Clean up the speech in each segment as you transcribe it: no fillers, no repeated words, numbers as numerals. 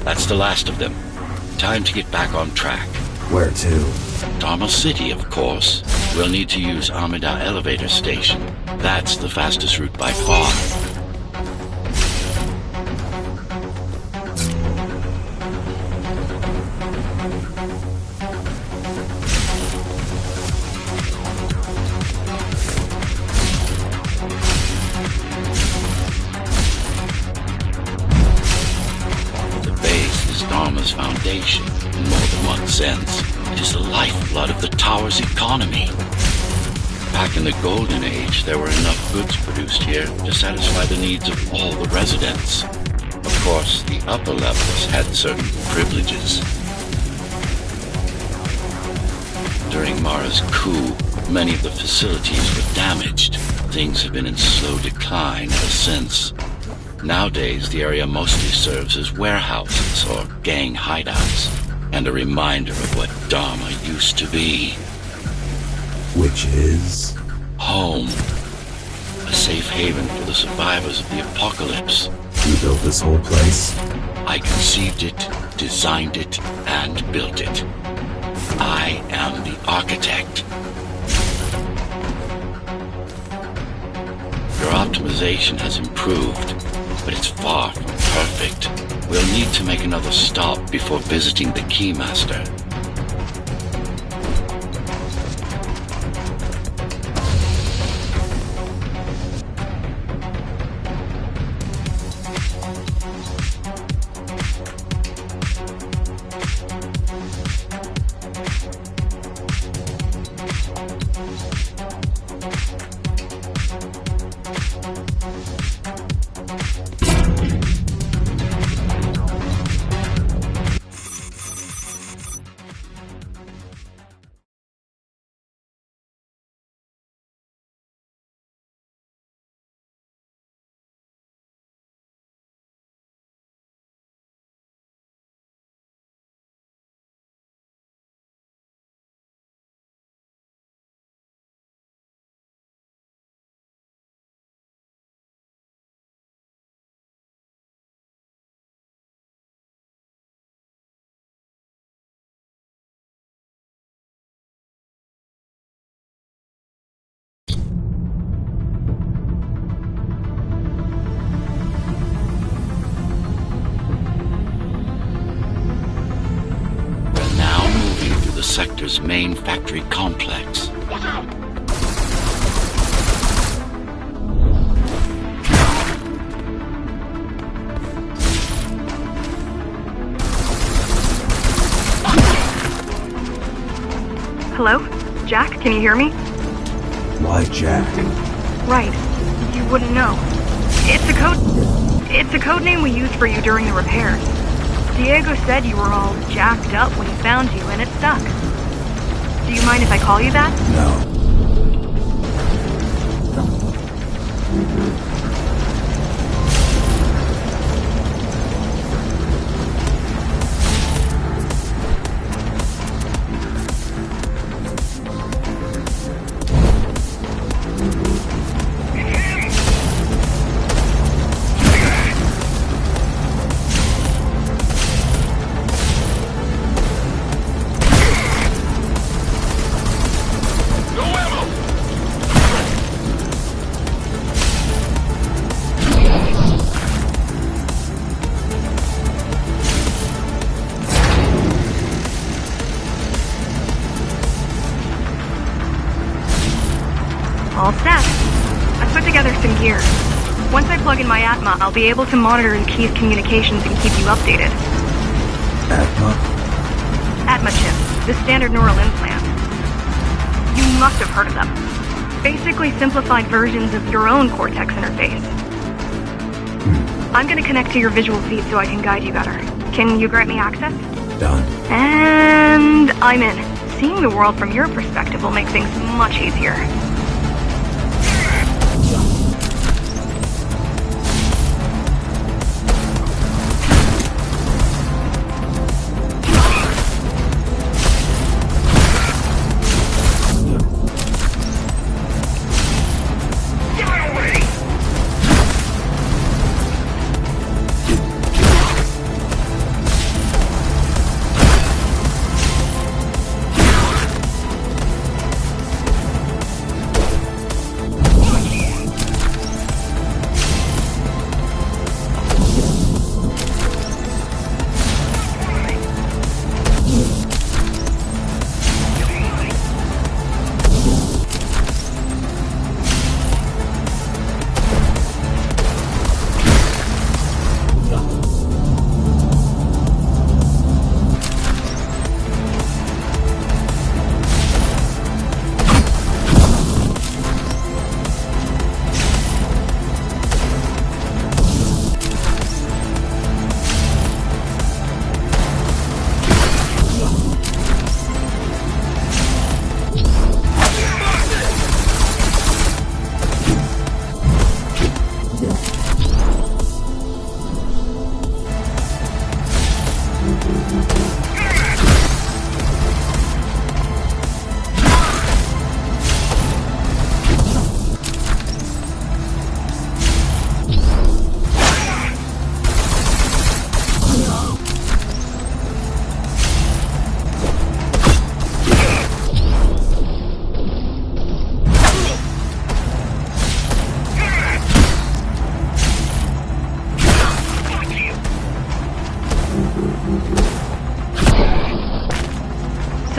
That's the last of them. Time to get back on track. Where to? Dharma City, of course. We'll need to use Amida Elevator Station. That's the fastest route by far. Foundation, in more than one sense. It is the lifeblood of the tower's economy. Back in the Golden Age, there were enough goods produced here to satisfy the needs of all the residents. Of course, the upper levels had certain privileges. During Mara's coup, many of the facilities were damaged. Things have been in slow decline ever since. Nowadays, the area mostly serves as warehouses or gang hideouts, and a reminder of what Dharma used to be. Which is? Home. A safe haven for the survivors of the apocalypse. You built this whole place? I conceived it, designed it, and built it. I am the architect. Your optimization has improved, but it's far from perfect. We'll need to make another stop before visiting the Keymaster. Sector's main factory complex. Watch out! Hello? Jack, can you hear me? Why Jack? Right. You wouldn't know. It's a code name we used for you during the repairs. Diego said you were all jacked up when he found you, and it stuck. Do you mind if I call you that? No. All set. I put together some gear. Once I plug in my Atma, I'll be able to monitor the key's communications and keep you updated. Atma? Atma chips, the standard neural implant. You must have heard of them. Basically simplified versions of your own Cortex interface. I'm gonna connect to your visual feed so I can guide you better. Can you grant me access? Done. And I'm in. Seeing the world from your perspective will make things much easier.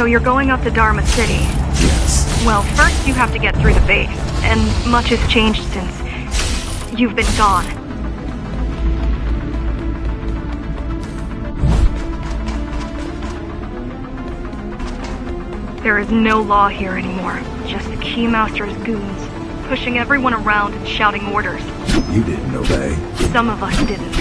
So you're going up to Dharma City. Yes. Well, first you have to get through the base, and much has changed since you've been gone. There is no law here anymore, just the Keymaster's goons, pushing everyone around and shouting orders. You didn't obey. Some of us didn't.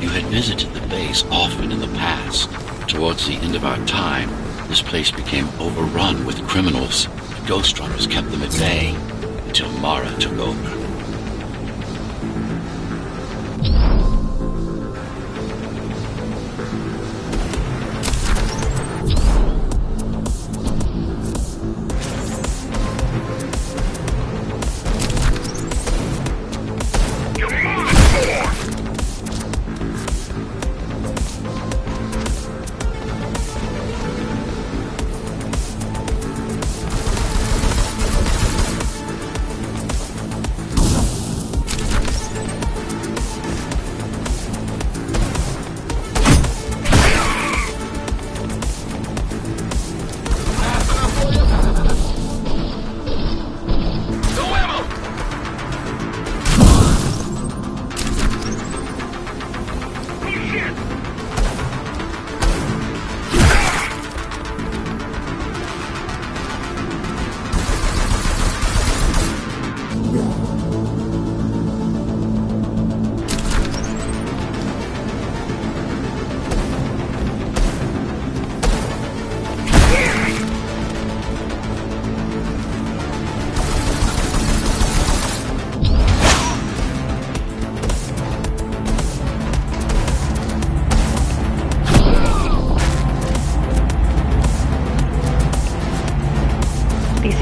You had visited the base often in the past. Towards the end of our time, this place became overrun with criminals. Ghostrunners kept them at bay until Mara took over.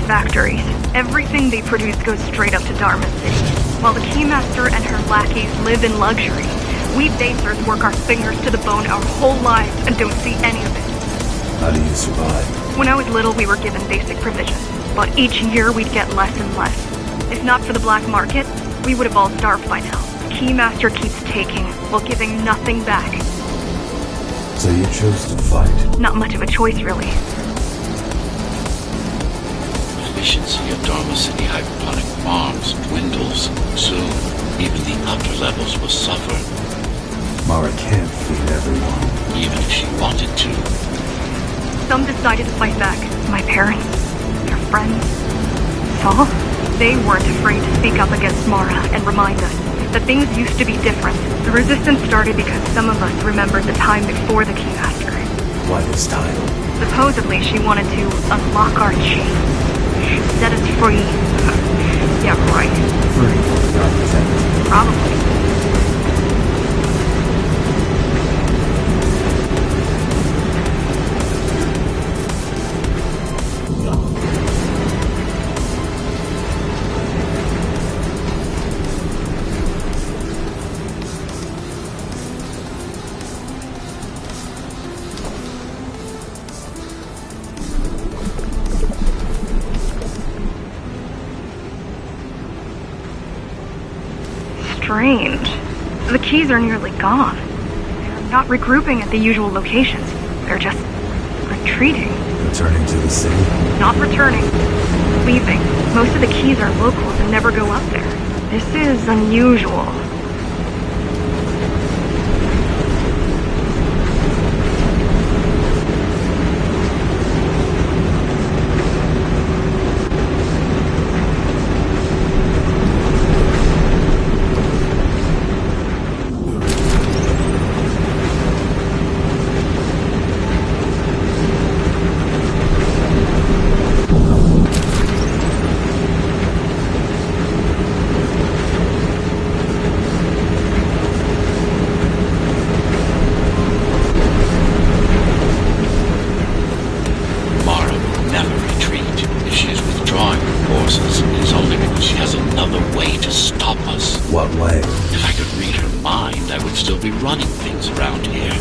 Factories. Everything they produce goes straight up to Dharma City. While the Keymaster and her lackeys live in luxury, we basers work our fingers to the bone our whole lives and don't see any of it. How do you survive? When I was little, we were given basic provisions, but each year we'd get less and less. If not for the black market, we would have all starved by now. The Keymaster keeps taking, while giving nothing back. So you chose to fight? Not much of a choice, really. Efficiency of Dharma City hydroponic farms dwindles. Soon, even the upper levels will suffer. Mara can't feed everyone. Even if she wanted to. Some decided to fight back. My parents, their friends, Saul. They weren't afraid to speak up against Mara and remind us that things used to be different. The resistance started because some of us remembered the time before the Keymaster. Why this title? Supposedly, she wanted to unlock our chains. Set us free. Yeah, right. Free, not protected. Probably. Strange. The keys are nearly gone. They're not regrouping at the usual locations. They're just retreating. Returning to the city? Not returning. Leaving. Most of the keys are locals and never go up there. This is unusual. What way? If I could read her mind, I would still be running things around here.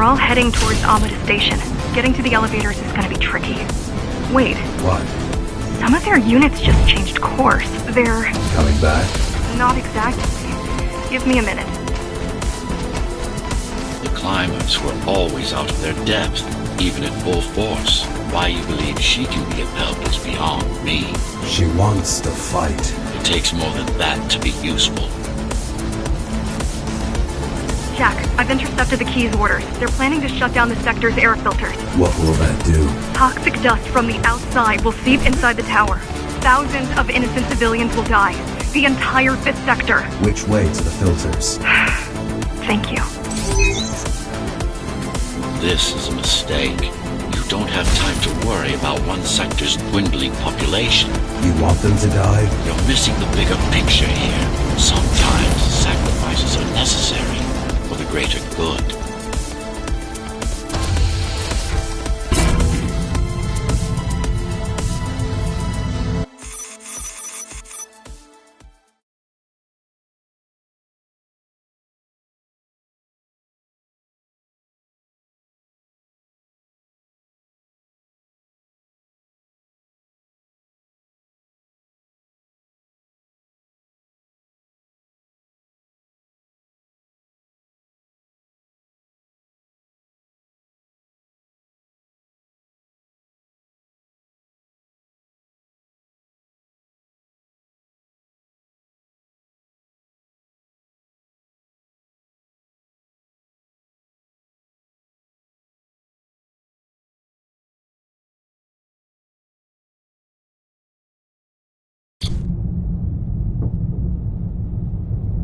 all heading towards Amada Station. Getting to the elevators is gonna be tricky. Wait, What? some of their units just changed course. They're... Coming back? not exactly. Give me a minute. The climbers were always out of their depth, even at full force. Why you believe she can be of help is beyond me. She wants to fight. It takes more than that to be useful. Jack, I've intercepted the Key's orders. They're planning to shut down the sector's air filters. What will that do? Toxic dust from the outside will seep inside the tower. Thousands of innocent civilians will die. The entire 5th sector. Which way to the filters? Thank you. This is a mistake. You don't have time to worry about one sector's dwindling population. You want them to die? You're missing the bigger picture here. Sometimes sacrifices are necessary for the greater good.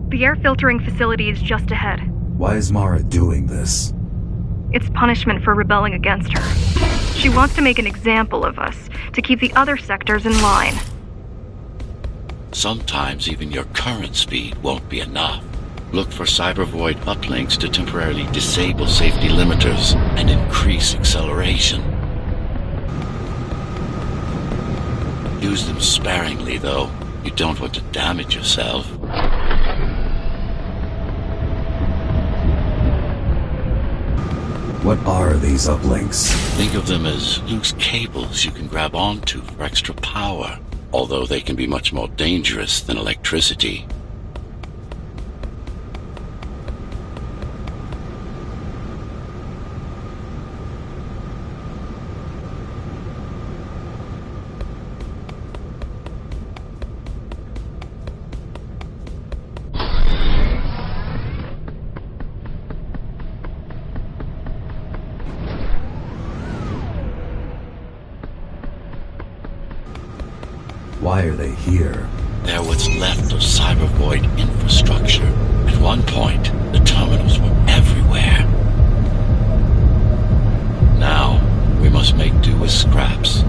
The air filtering facility is just ahead. Why is Mara doing this? It's punishment for rebelling against her. She wants to make an example of us, to keep the other sectors in line. Sometimes even your current speed won't be enough. Look for cybervoid uplinks to temporarily disable safety limiters and increase acceleration. Use them sparingly, though. You don't want to damage yourself. What are these uplinks? Think of them as loose cables you can grab onto for extra power, although they can be much more dangerous than electricity. Why are they here? They're what's left of cybervoid infrastructure. At one point, the terminals were everywhere. Now, we must make do with scraps.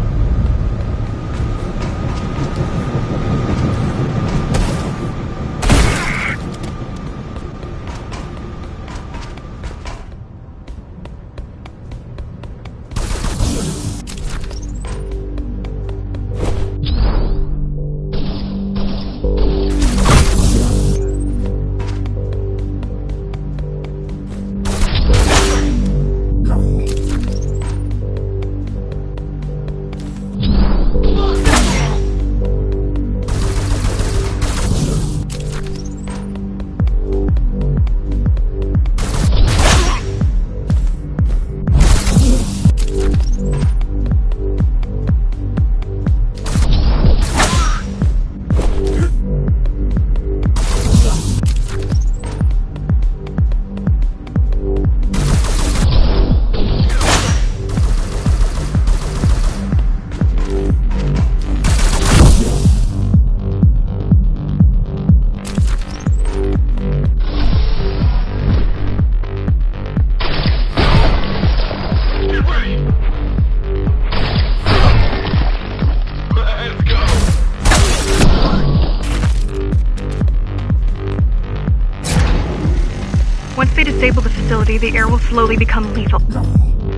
Once they disable the facility, the air will slowly become lethal.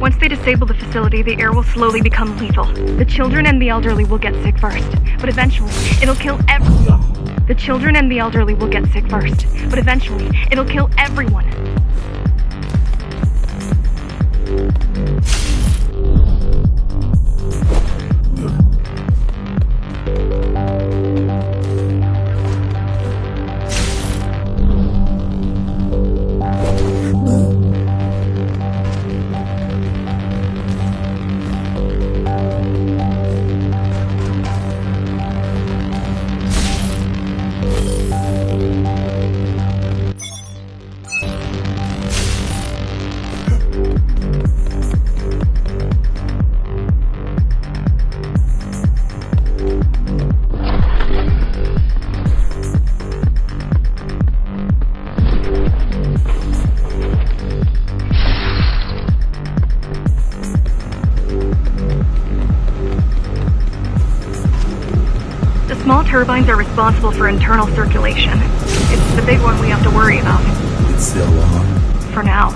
Once they disable the facility, the air will slowly become lethal. The children and the elderly will get sick first, but eventually, it'll kill everyone. The children and the elderly will get sick first, but eventually, it'll kill everyone. turbines are responsible for internal circulation. It's the big one we have to worry about. It's still on? For now.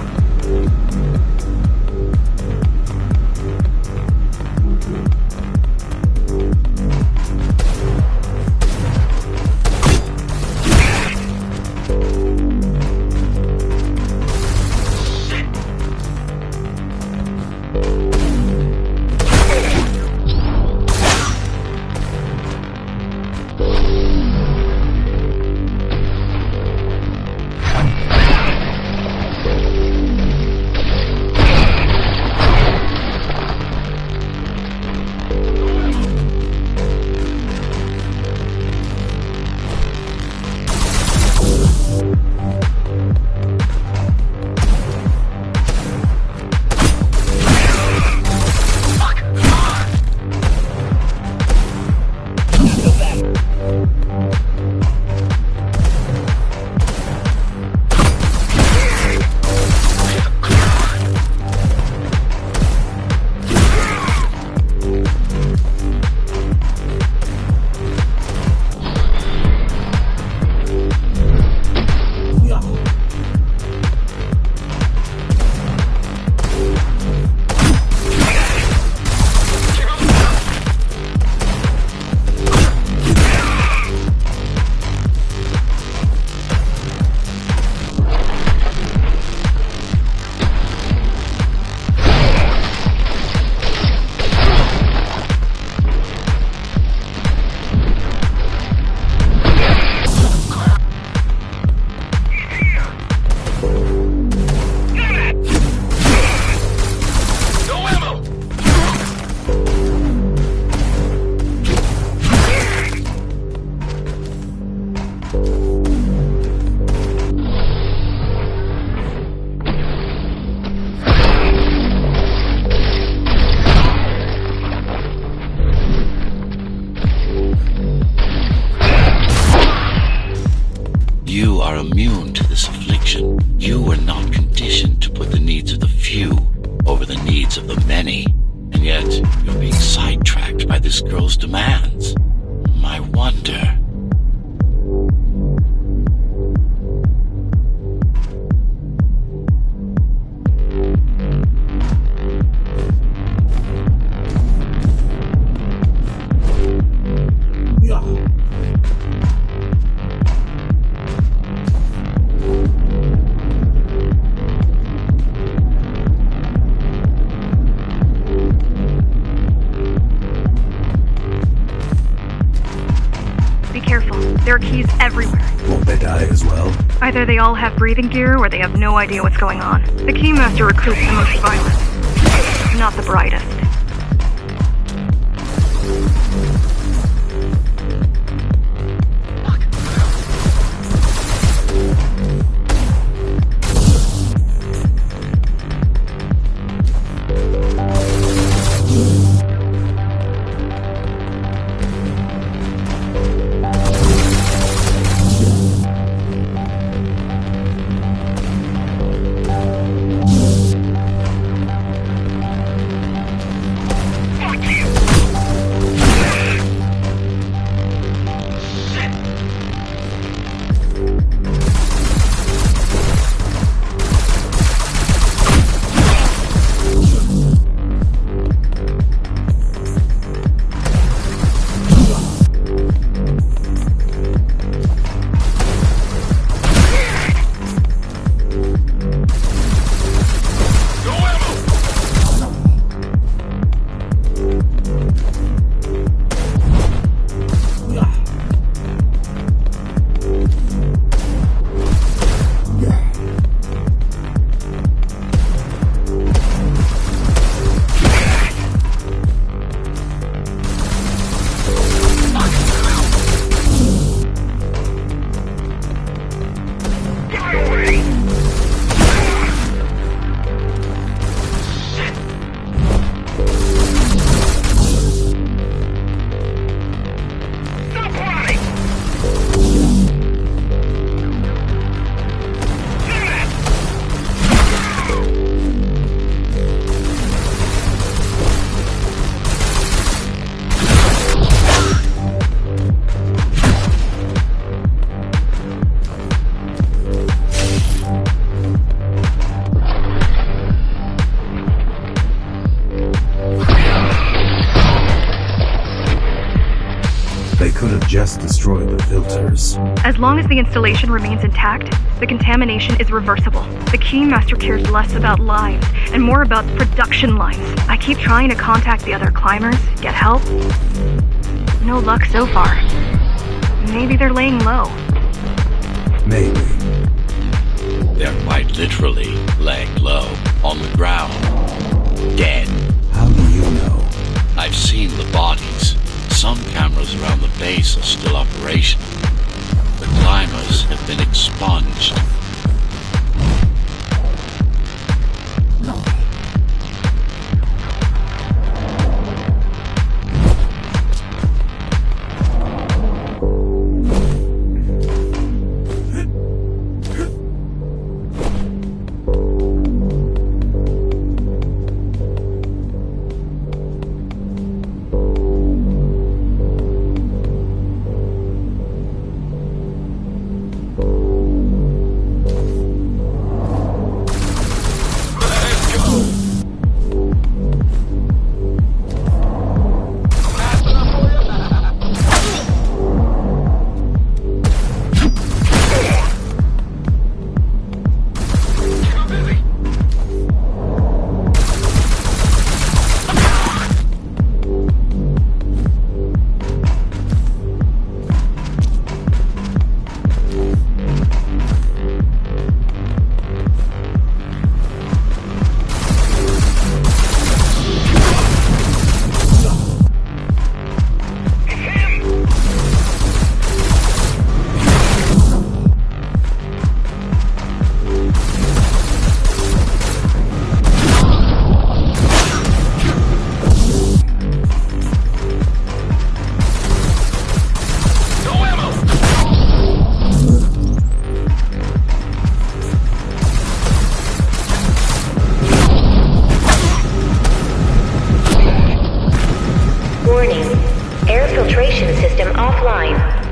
You are immune to this affliction. You were not conditioned to put the needs of the few over the needs of the many. And yet, you're being sidetracked by this girl's demands. I wonder... There are keys everywhere. Won't they die as well? Either they all have breathing gear or they have no idea what's going on. The Keymaster recruits the most violent, not the brightest. yours. As long as the installation remains intact, the contamination is reversible. The Keymaster cares less about lives and more about production lines. I keep trying to contact the other climbers, get help. No luck so far. Maybe they're laying low. Maybe. They're quite literally laying low, on the ground, dead. How do you know? I've seen the bodies. Some cameras around the base are still operational. The climbers have been expunged.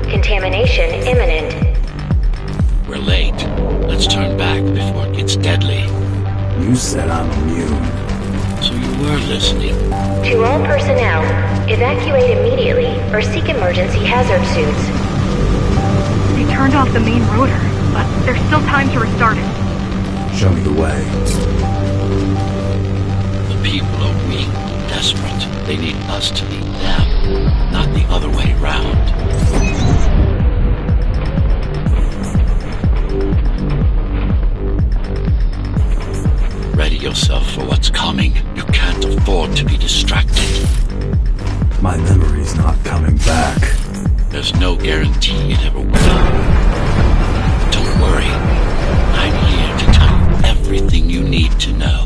Contamination imminent. We're late. Let's turn back before it gets deadly. You said I'm immune. So you were listening. To all personnel, evacuate immediately or seek emergency hazard suits. They turned off the main rotor, but there's still time to restart it. Show me the way. The people are weak, desperate. They need us to lead them, not the other way around. Ready yourself for what's coming. You can't afford to be distracted. My memory's not coming back. There's no guarantee it ever will. Don't worry. I'm here to tell you everything you need to know.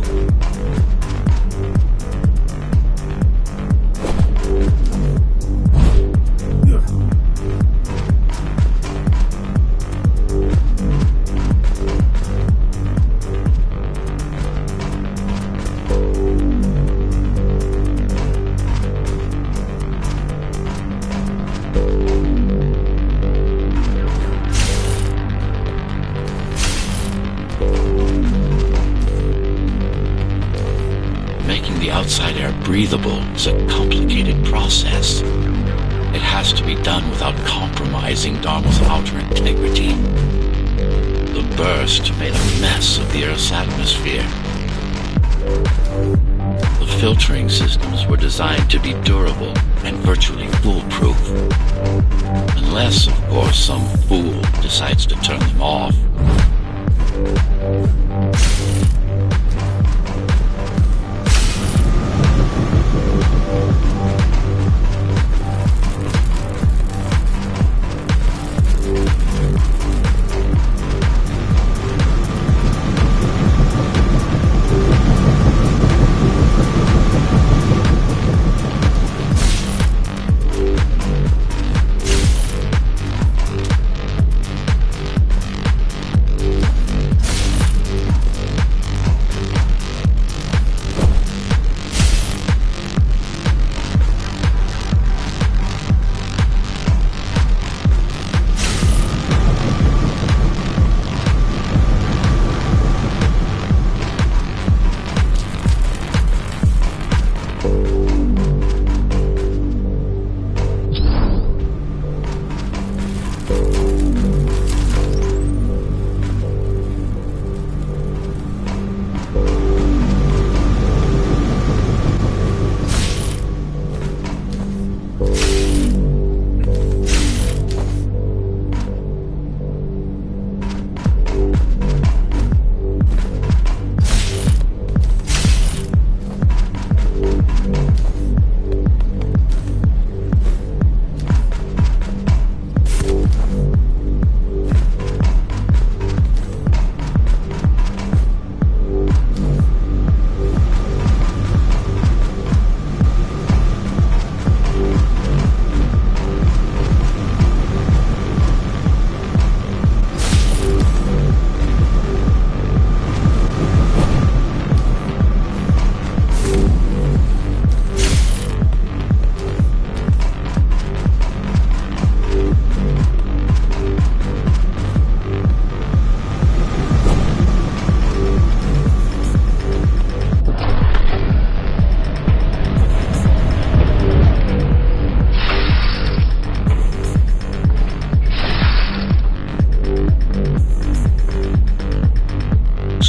Making the outside air breathable is a complicated process. It has to be done without compromising Dharma's outer integrity. The burst made a mess of the Earth's atmosphere. The filtering systems were designed to be durable and virtually foolproof. Unless, of course, some fool decides to turn them off.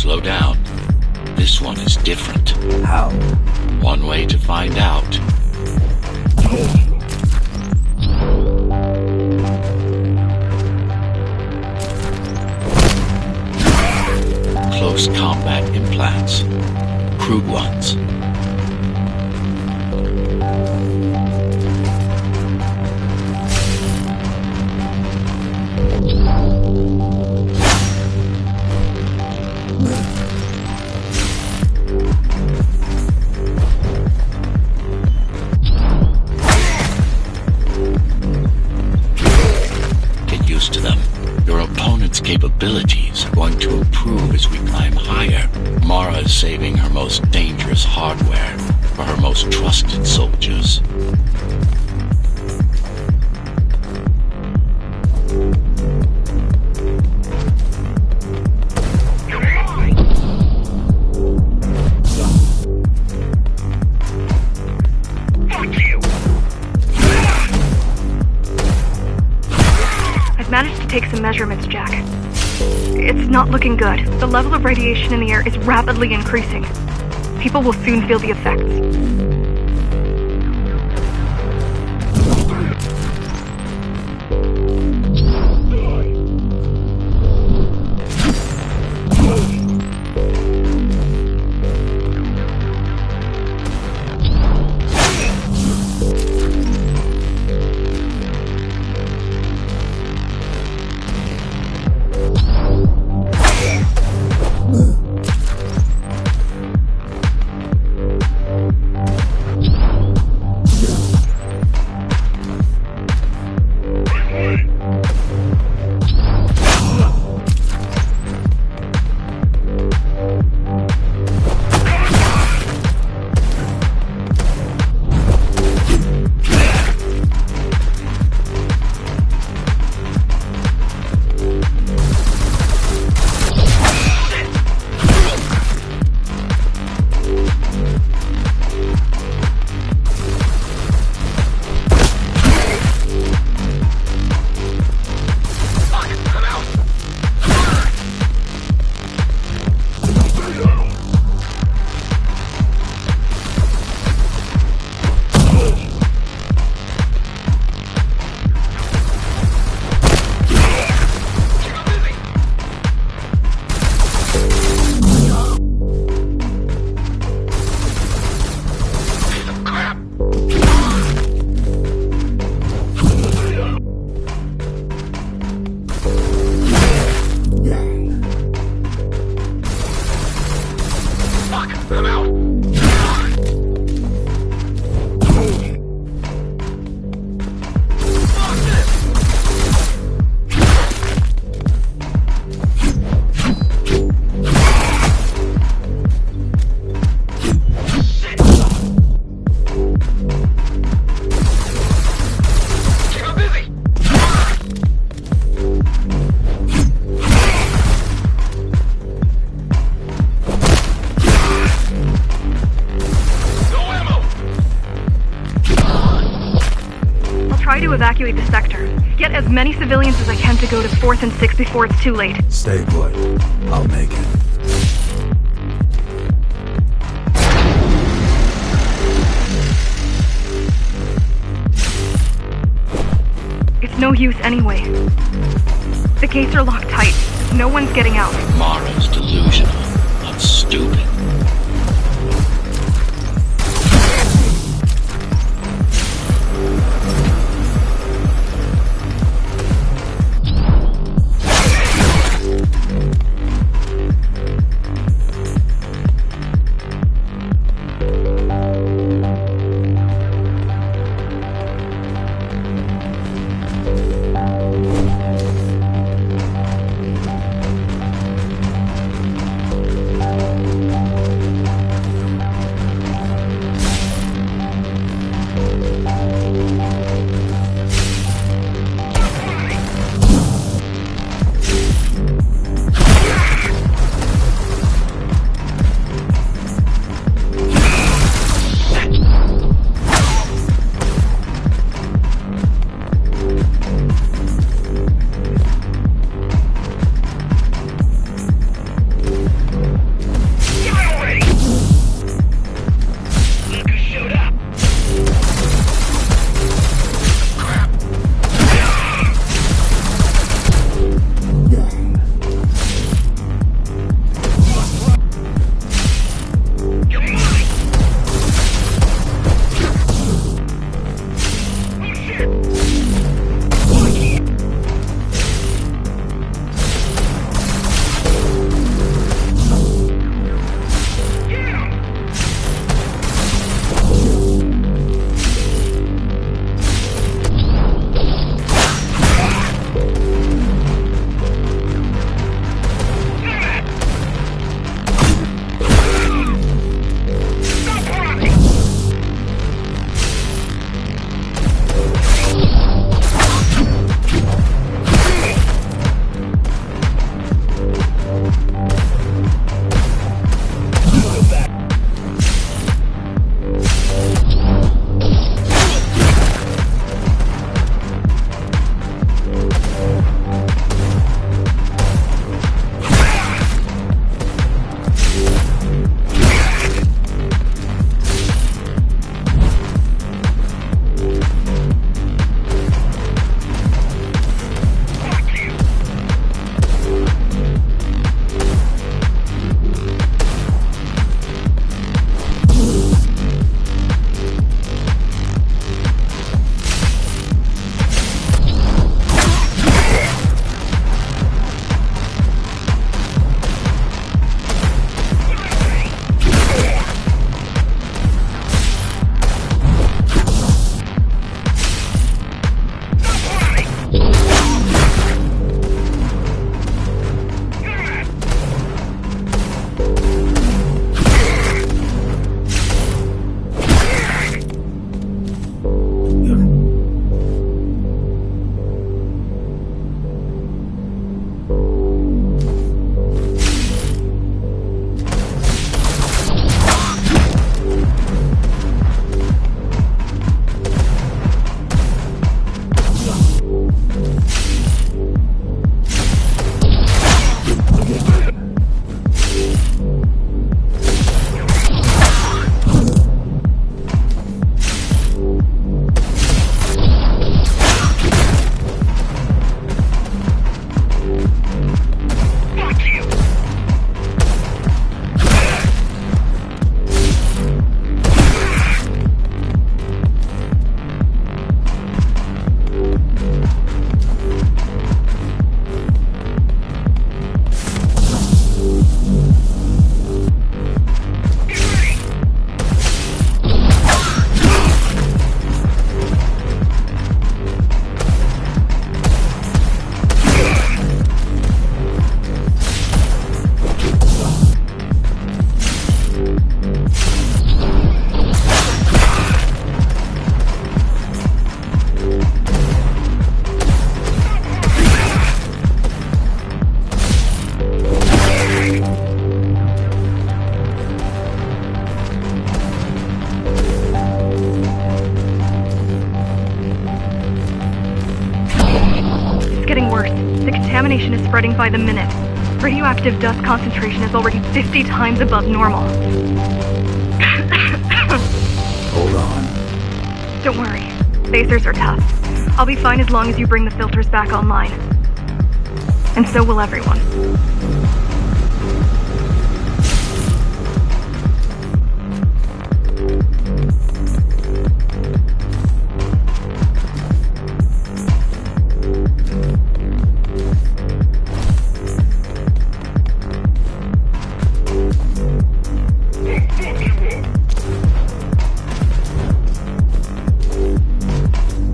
Slow down. This one is different. How? One way to find out. Close combat implants. Crude ones. Get used to them. Your opponent's capabilities are going to improve as we climb higher. Mara is saving her most dangerous hardware for her most trusted soldiers. I've managed to take some measurements, Jack. It's not looking good. The level of radiation in the air is rapidly increasing. People will soon feel the effects. To evacuate the sector. Get as many civilians as I can to go to 4th and 6th before it's too late. Stay put. I'll make it. It's no use anyway. The gates are locked tight. No one's getting out. Mara's delusional, not stupid. spreading by the minute. Radioactive dust concentration is already 50 times above normal. Hold on. Don't worry. Phasers are tough. I'll be fine as long as you bring the filters back online. And so will everyone.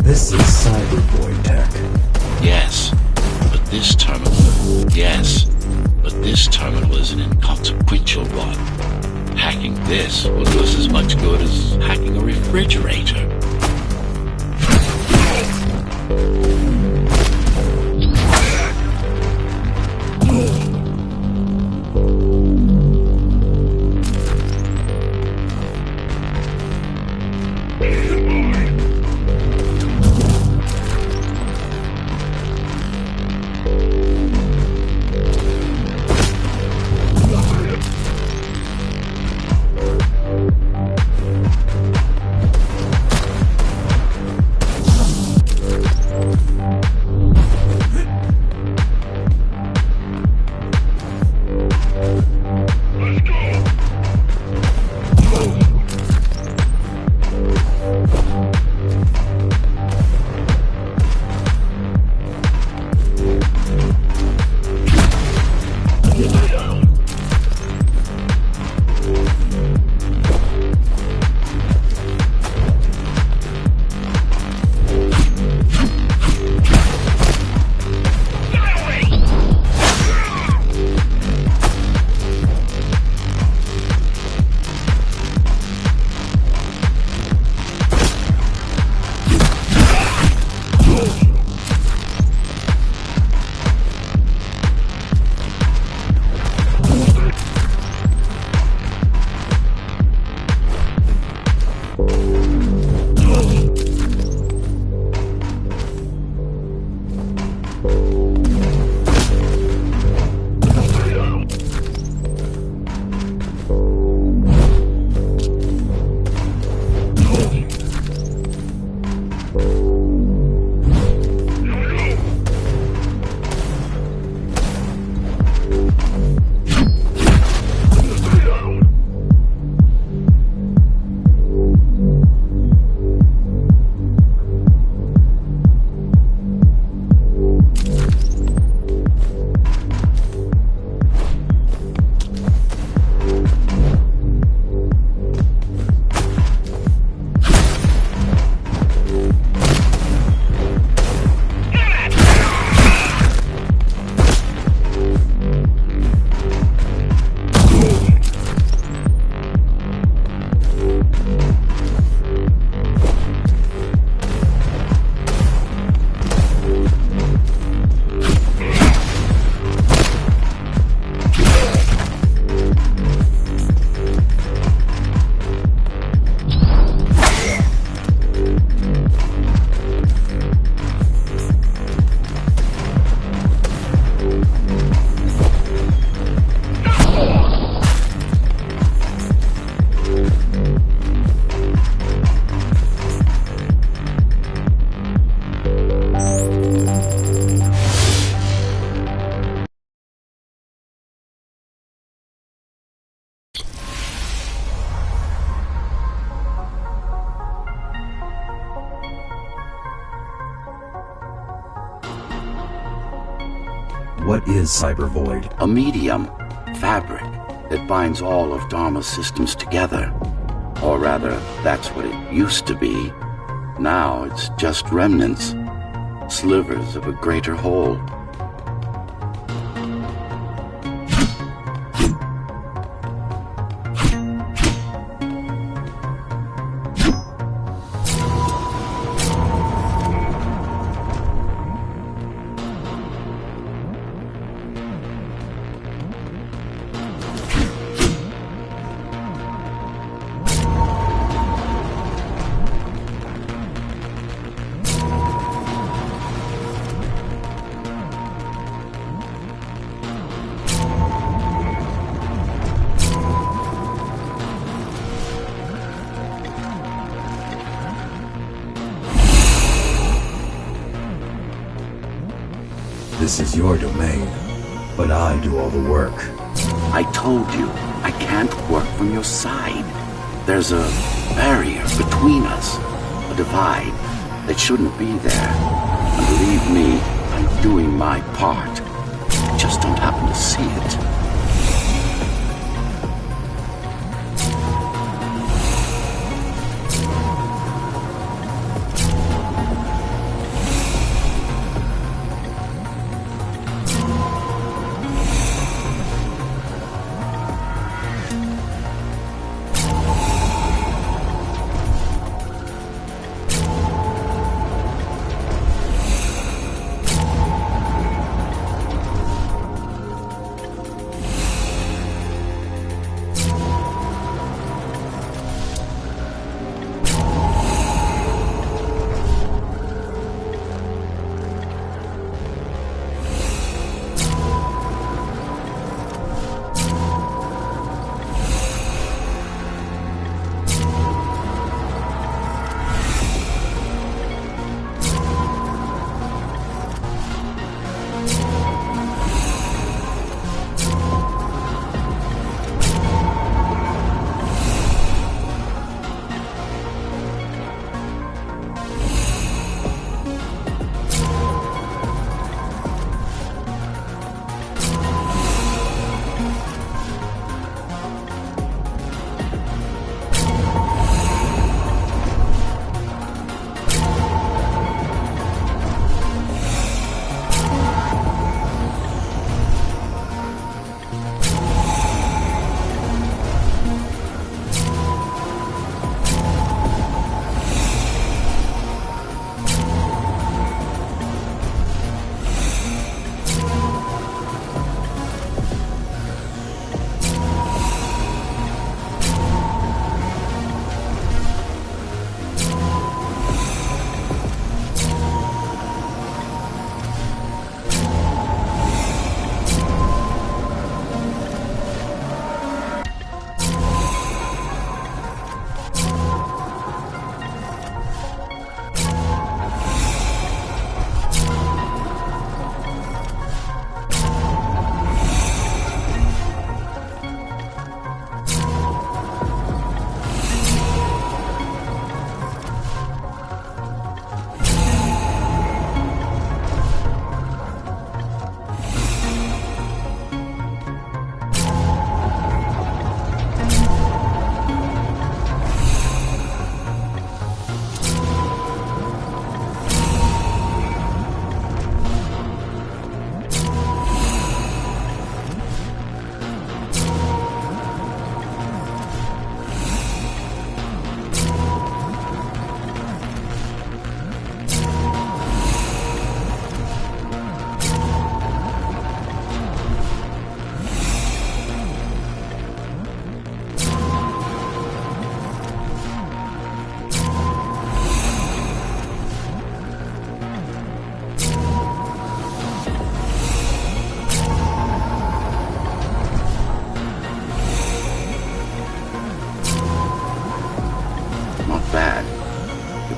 This is cyber void tech. Yes, but this terminal is an inconsequential one. Hacking this will do us as much good as hacking a refrigerator. What is cyber void? A medium, fabric, that binds all of Dharma's systems together. Or rather, that's what it used to be. Now it's just remnants, slivers of a greater whole. This is your domain, but I do all the work. I told you, I can't work from your side. There's a barrier between us, a divide that shouldn't be there. And believe me, I'm doing my part. I just don't happen to see it.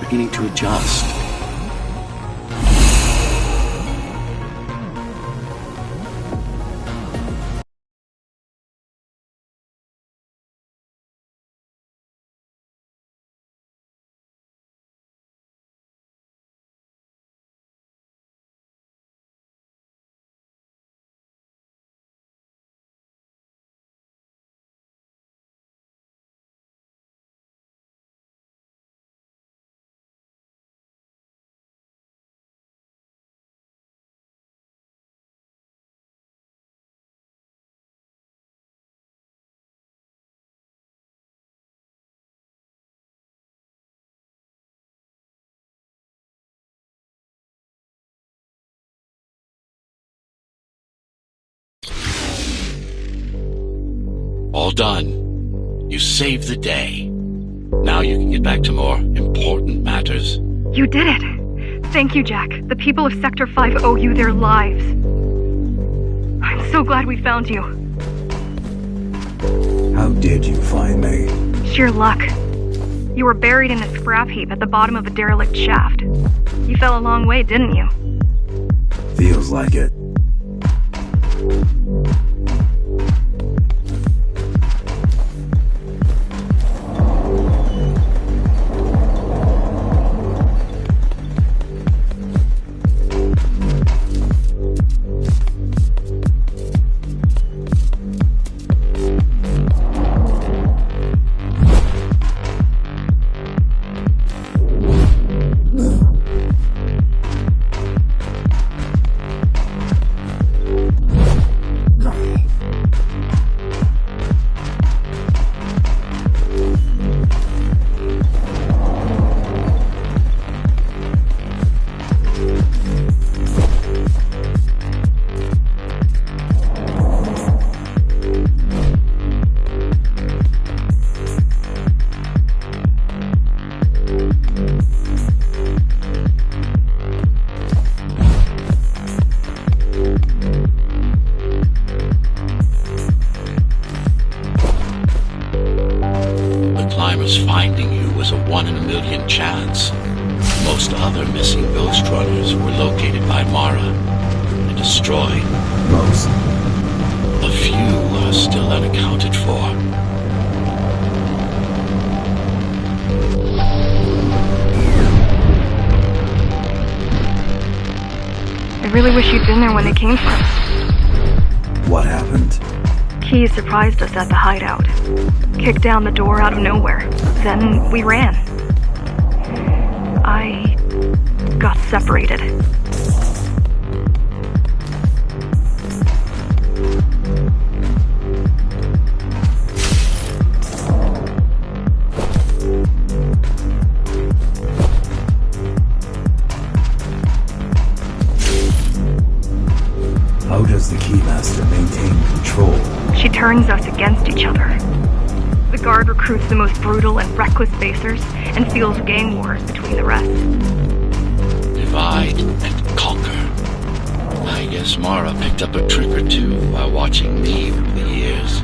beginning to adjust. All done. You saved the day. Now you can get back to more important matters. You did it! Thank you, Jack. The people of Sector 5 owe you their lives. I'm so glad we found you. How did you find me? Sheer luck. You were buried in a scrap heap at the bottom of a derelict shaft. You fell a long way, didn't you? Feels like it. Mara's finding you was a 1 in a million chance. Most other missing Ghostrunners were located by Mara and destroyed. Most. A few are still unaccounted for. I really wish you'd been there when they came for us. What happened? Key surprised us at the hideout. Kicked down the door out of nowhere. Then we ran. I got separated. How does the Keymaster maintain control? She turns us against each other. The Guard recruits the most brutal and reckless facers and fuels gang wars between the rest. Divide and conquer. I guess Mara picked up a trick or two by watching me over the years.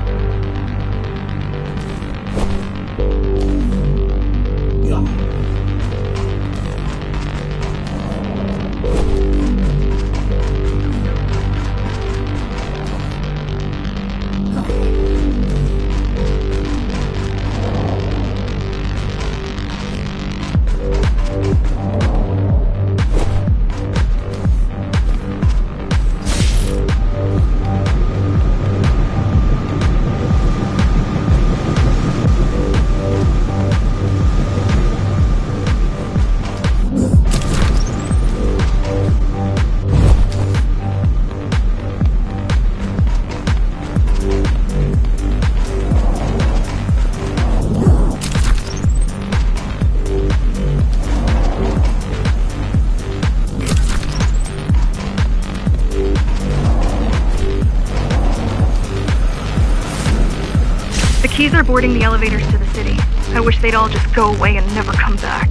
Keys are boarding the elevators to the city. I wish they'd all just go away and never come back.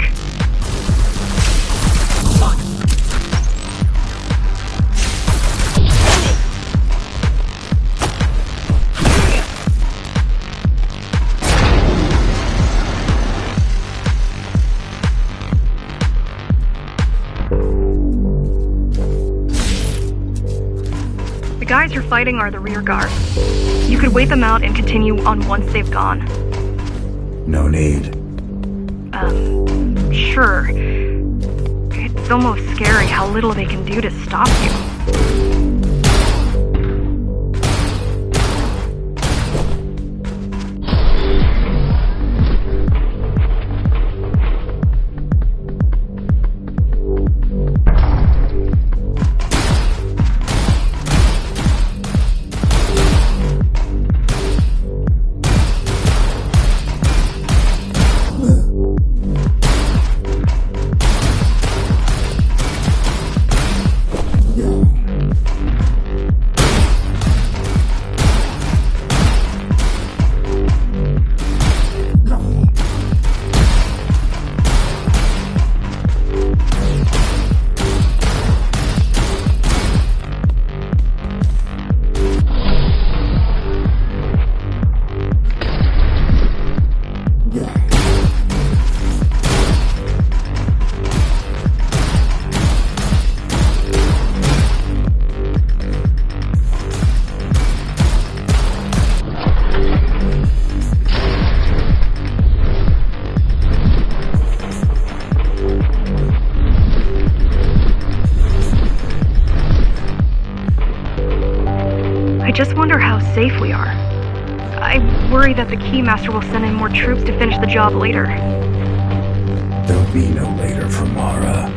The guys you're fighting are the rear guard. You could wait them out and continue on once they've gone. No need. Sure. It's almost scary how little they can do to stop you. I just wonder how safe we are. I worry that the Keymaster will send in more troops to finish the job later. There'll be no later for Mara.